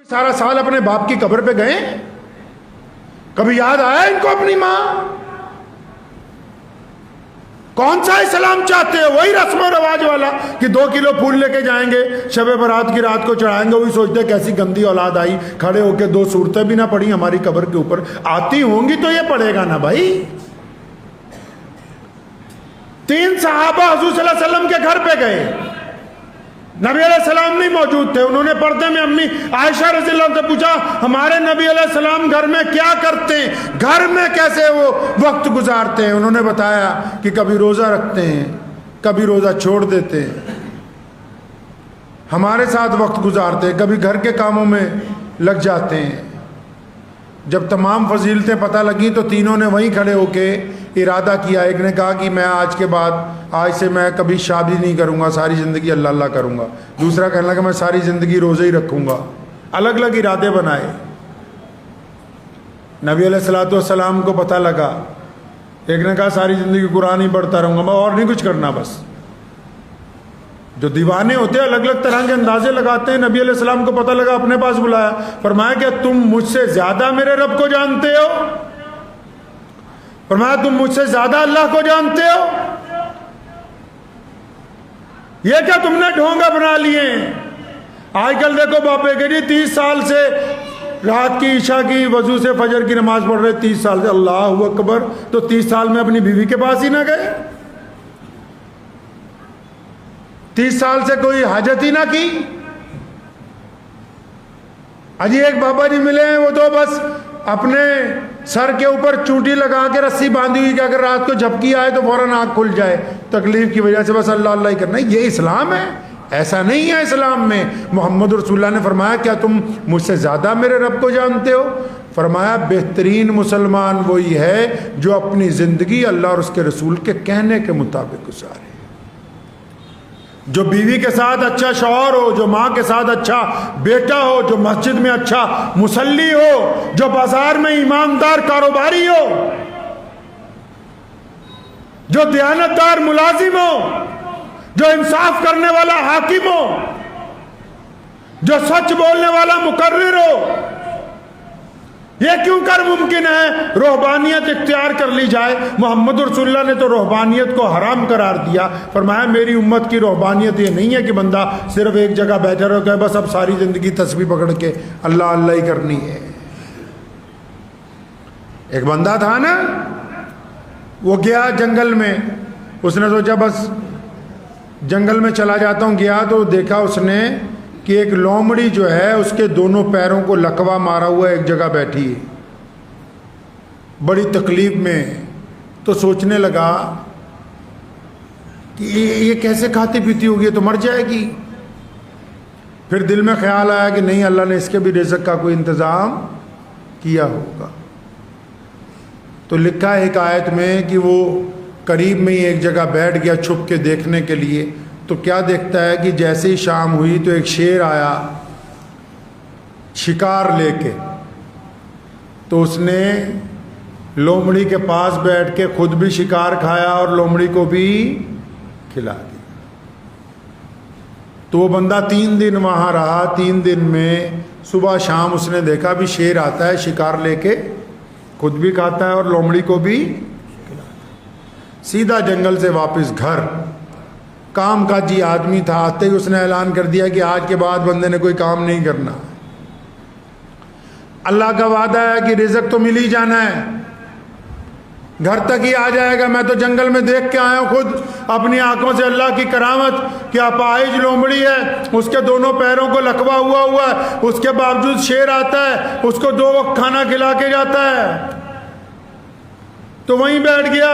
سارا سال اپنے باپ کی قبر پہ گئے؟ کبھی یاد آیا ان کو اپنی ماں؟ کون سا اسلام چاہتے ہیں؟ وہی رسم و رواج والا کہ 2 کلو پھول لے کے جائیں گے، شب برات کی رات کو چڑھائیں گے۔ وہی سوچتے کیسی گندی اولاد آئی، کھڑے ہو کے 2 صورتیں بھی نہ پڑھی ہماری قبر کے اوپر۔ آتی ہوں گی تو یہ پڑھے گا نا بھائی۔ 3 صحابہ حضور صلی اللہ علیہ وسلم کے گھر پہ گئے، نبی علیہ السلام نہیں موجود تھے۔ انہوں نے پردے میں امی عائشہ رضی اللہ عنہ سے پوچھا ہمارے نبی علیہ السلام گھر میں کیا کرتے ہیں، گھر میں کیسے وہ وقت گزارتے ہیں؟ انہوں نے بتایا کہ کبھی روزہ رکھتے ہیں، کبھی روزہ چھوڑ دیتے ہیں، ہمارے ساتھ وقت گزارتے ہیں، کبھی گھر کے کاموں میں لگ جاتے ہیں۔ جب تمام فضیلتیں پتہ لگیں تو تینوں نے وہیں کھڑے ہو کے ارادہ کیا۔ ایک نے کہا کہ میں آج سے میں کبھی شادی نہیں کروں گا، ساری زندگی اللہ اللہ کروں گا۔ دوسرا کہنے لگا میں ساری زندگی روزے ہی رکھوں گا۔ الگ الگ ارادے بنائے۔ نبی علیہ السلام کو پتہ لگا، ایک نے کہا ساری زندگی قرآن ہی پڑھتا رہوں گا، میں اور نہیں کچھ کرنا بس۔ جو دیوانے ہوتے ہیں الگ الگ طرح کے اندازے لگاتے ہیں۔ نبی علیہ السلام کو پتہ لگا، اپنے پاس بلایا، فرمایا کہ تم مجھ سے زیادہ میرے رب کو جانتے ہو؟ فرمایا تم مجھ سے زیادہ اللہ کو جانتے ہو؟ یہ کیا تم نے ڈھونگا بنا لیے ہیں؟ آج کل دیکھو باپے کے جی 30 سال سے رات کی عشاء کی وضو سے فجر کی نماز پڑھ رہے، 30 سال سے اللہ اکبر، تو 30 سال میں اپنی بیوی کے پاس ہی نہ گئے؟ 30 سال سے کوئی حاجت ہی نہ کی؟ اجی ایک بابا جی ملے ہیں، وہ تو بس اپنے سر کے اوپر چونٹی لگا کے رسی باندھی ہوئی کہ اگر رات کو جھپکی آئے تو فوراً آنکھ کھل جائے تکلیف کی وجہ سے، بس اللہ اللہ ہی کرنا۔ یہ اسلام ہے؟ ایسا نہیں ہے اسلام میں۔ محمد رسول اللہ نے فرمایا کیا تم مجھ سے زیادہ میرے رب کو جانتے ہو؟ فرمایا بہترین مسلمان وہی ہے جو اپنی زندگی اللہ اور اس کے رسول کے کہنے کے مطابق گزارے۔ جو بیوی کے ساتھ اچھا شوہر ہو، جو ماں کے ساتھ اچھا بیٹا ہو، جو مسجد میں اچھا مصلی ہو، جو بازار میں ایماندار کاروباری ہو، جو دیانتدار ملازم ہو، جو انصاف کرنے والا حاکم ہو، جو سچ بولنے والا مقرر ہو، یہ کیوں کر ممکن ہے روحانیت اختیار کر لی جائے؟ محمد رسول اللہ نے تو روحانیت کو حرام قرار دیا۔ فرمایا میری امت کی روحانیت یہ نہیں ہے کہ بندہ صرف ایک جگہ بیٹھا رہے کہ بس اب ساری زندگی تسبیح پکڑ کے اللہ اللہ ہی کرنی ہے۔ ایک بندہ تھا نا، وہ گیا جنگل میں، اس نے سوچا بس جنگل میں چلا جاتا ہوں۔ گیا تو دیکھا اس نے کہ ایک لومڑی جو ہے اس کے دونوں پیروں کو لکوا مارا ہوا ایک جگہ بیٹھی ہے، بڑی تکلیف میں۔ تو سوچنے لگا کہ یہ کیسے کھاتی پیتی ہوگی، تو مر جائے گی۔ پھر دل میں خیال آیا کہ نہیں، اللہ نے اس کے بھی رزق کا کوئی انتظام کیا ہوگا۔ تو لکھا ہے ایک آیت میں کہ وہ قریب میں ہی ایک جگہ بیٹھ گیا چھپ کے دیکھنے کے لیے۔ تو کیا دیکھتا ہے کہ جیسے ہی شام ہوئی تو ایک شیر آیا شکار لے کے، تو اس نے لومڑی کے پاس بیٹھ کے خود بھی شکار کھایا اور لومڑی کو بھی کھلا دیا۔ تو وہ بندہ 3 دن وہاں رہا۔ 3 دن میں صبح شام اس نے دیکھا بھی شیر آتا ہے شکار لے کے، خود بھی کھاتا ہے اور لومڑی کو بھی کھلاتا ہے۔ سیدھا جنگل سے واپس گھر۔ کام کاجی آدمی تھا، آتے ہی اس نے اعلان کر دیا کہ آج کے بعد بندے نے کوئی کام نہیں کرنا، اللہ کا وعدہ ہے کہ رزق تو مل ہی جانا ہے، گھر تک ہی آ جائے گا۔ میں تو جنگل میں دیکھ کے آیا ہوں خود اپنی آنکھوں سے اللہ کی کرامت کہ اپاہج لومڑی ہے، اس کے دونوں پیروں کو لکوا ہوا ہے، اس کے باوجود شیر آتا ہے، اس کو 2 وقت کھانا کھلا کے جاتا ہے۔ تو وہیں بیٹھ گیا۔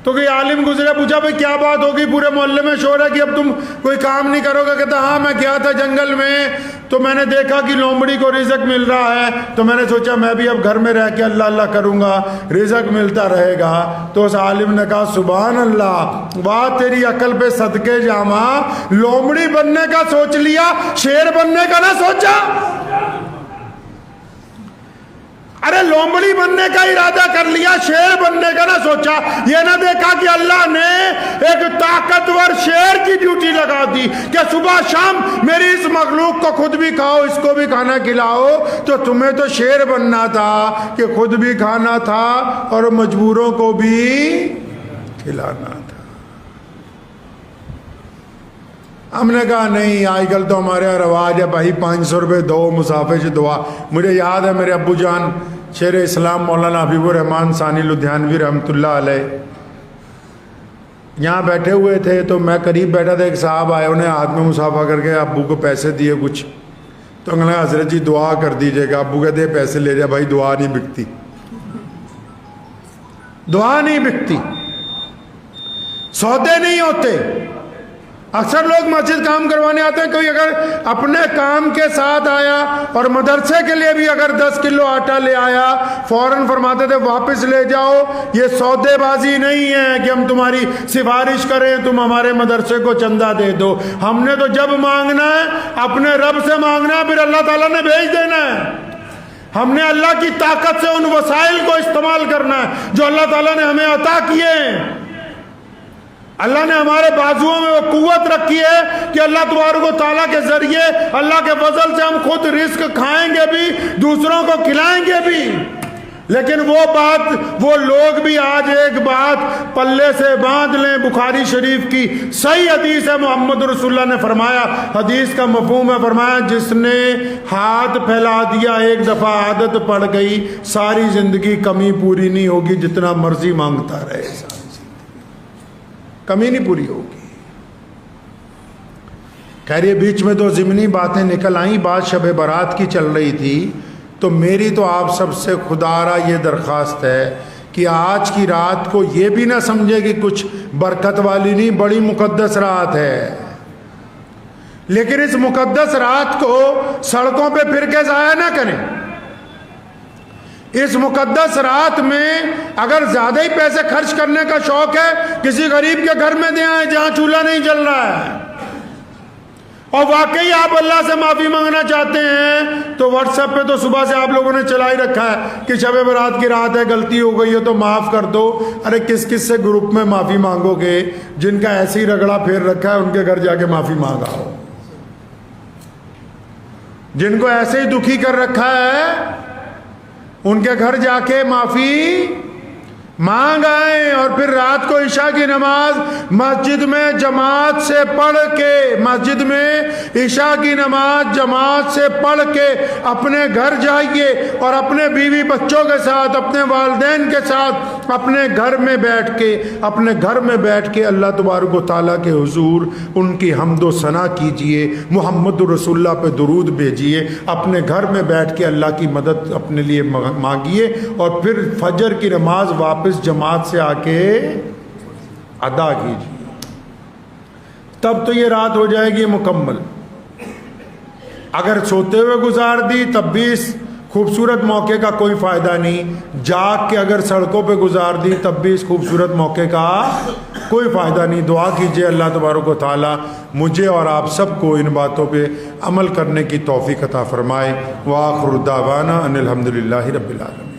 تو کوئی عالم گزرا، پوچھا بھئی کیا بات ہوگی، پورے محلے میں شور ہے کہ اب تم کوئی کام نہیں کرو گے؟ کہتا ہاں میں گیا تھا جنگل میں تو میں نے دیکھا کہ لومڑی کو رزق مل رہا ہے، تو میں نے سوچا میں بھی اب گھر میں رہ کے اللہ اللہ کروں گا، رزق ملتا رہے گا۔ تو اس عالم نے کہا سبحان اللہ، واہ تیری عقل پہ صدقے جاواں، لومڑی بننے کا سوچ لیا، شیر بننے کا نہ سوچا۔ ارے لومڑی بننے بننے کا ارادہ کر لیا، شیر بننے کا نہ سوچا، یہ نہ دیکھا کہ اللہ نے ایک طاقتور شیر کی ڈیوٹی لگا دی کہ صبح شام میری اس مخلوق کو خود بھی کھاؤ، اس کو بھی کھانا کھلاؤ، تو تمہیں تو شیر بننا تھا کہ خود بھی کھانا تھا اور مجبوروں کو بھی کھلانا تھا۔ ہم نے کہا نہیں، آج کل تو ہمارے یہاں رواج ہے بھائی 500 روپے دو مسافر سے دعا۔ مجھے یاد ہے میرے ابو جان شیر اسلام مولانا حبیب الرحمان ثانی لدھیانوی رحمۃ اللہ علیہ یہاں بیٹھے ہوئے تھے، تو میں قریب بیٹھا تھا، ایک صاحب آئے، انہیں ہاتھ میں مسافہ کر کے ابو کو پیسے دیے کچھ، تو انہوں نے کہا حضرت جی دعا کر دیجیے گا۔ ابو کہتے ہیں پیسے لے جائے، بھائی دعا نہیں بکتی، دعا نہیں بکتی، سودے نہیں ہوتے۔ اکثر لوگ مسجد کام کروانے آتے ہیں، کوئی اگر اپنے کام کے ساتھ آیا اور مدرسے کے لیے بھی اگر 10 کلو آٹا لے آیا، فوراً فرماتے تھے واپس لے جاؤ، یہ سودے بازی نہیں ہے کہ ہم تمہاری سفارش کریں تم ہمارے مدرسے کو چندہ دے دو۔ ہم نے تو جب مانگنا ہے اپنے رب سے مانگنا ہے، پھر اللہ تعالیٰ نے بھیج دینا ہے۔ ہم نے اللہ کی طاقت سے ان وسائل کو استعمال کرنا ہے جو اللہ تعالیٰ نے ہمیں عطا کیے ہیں۔ اللہ نے ہمارے بازوؤں میں وہ قوت رکھی ہے کہ اللہ تبارک و تعالیٰ کے ذریعے اللہ کے فضل سے ہم خود رزق کھائیں گے بھی، دوسروں کو کھلائیں گے بھی۔ لیکن وہ لوگ بھی آج ایک بات پلے سے باندھ لیں، بخاری شریف کی صحیح حدیث ہے، محمد رسول اللہ نے فرمایا، حدیث کا مفہوم ہے، فرمایا جس نے ہاتھ پھیلا دیا ایک دفعہ عادت پڑ گئی، ساری زندگی کمی پوری نہیں ہوگی، جتنا مرضی مانگتا رہے کمی نہیں پوری ہوگی۔ خیر یہ بیچ میں تو ضمنی باتیں نکل آئیں، بات شب برات کی چل رہی تھی، تو میری تو آپ سب سے خدارا یہ درخواست ہے کہ آج کی رات کو یہ بھی نہ سمجھے کہ کچھ برکت والی نہیں، بڑی مقدس رات ہے، لیکن اس مقدس رات کو سڑکوں پہ پھر کے ضائع نہ کریں۔ اس مقدس رات میں اگر زیادہ ہی پیسے خرچ کرنے کا شوق ہے، کسی غریب کے گھر میں دے آئیں جہاں چولہا نہیں جل رہا ہے، اور واقعی آپ اللہ سے معافی مانگنا چاہتے ہیں تو واٹس ایپ پہ تو صبح سے آپ لوگوں نے چلا ہی رکھا ہے کہ شب برات کی رات ہے، غلطی ہو گئی ہے تو معاف کر دو۔ ارے کس کس سے گروپ میں معافی مانگو گے؟ جن کا ایسے ہی رگڑا پھیر رکھا ہے ان کے گھر جا کے معافی مانگا ہو، جن کو ایسے ہی دکھی کر رکھا ہے ان کے گھر جا کے معافی مانگ آئیں، اور پھر رات کو عشاء کی نماز مسجد میں جماعت سے پڑھ کے، مسجد میں عشاء کی نماز جماعت سے پڑھ کے اپنے گھر جائیے، اور اپنے بیوی بچوں کے ساتھ، اپنے والدین کے ساتھ اپنے گھر میں بیٹھ کے اللہ تبارک و تعالیٰ کے حضور ان کی حمد و ثنا کیجئے، محمد رسول اللہ پہ درود بھیجیے، اپنے گھر میں بیٹھ کے اللہ کی مدد اپنے لیے مانگیے، اور پھر فجر کی نماز واپس جماعت سے آ کے ادا کیجیے، تب تو یہ رات ہو جائے گی مکمل۔ اگر سوتے ہوئے گزار دی تب بھی اس خوبصورت موقع کا کوئی فائدہ نہیں، جاگ کے اگر سڑکوں پہ گزار دی تب بھی اس خوبصورت موقع کا کوئی فائدہ نہیں۔ دعا کیجئے اللہ تبارک و تعالی مجھے اور آپ سب کو ان باتوں پہ عمل کرنے کی توفیق عطا فرمائے۔ وآخر دعوانا ان الحمدللہ رب العالمین۔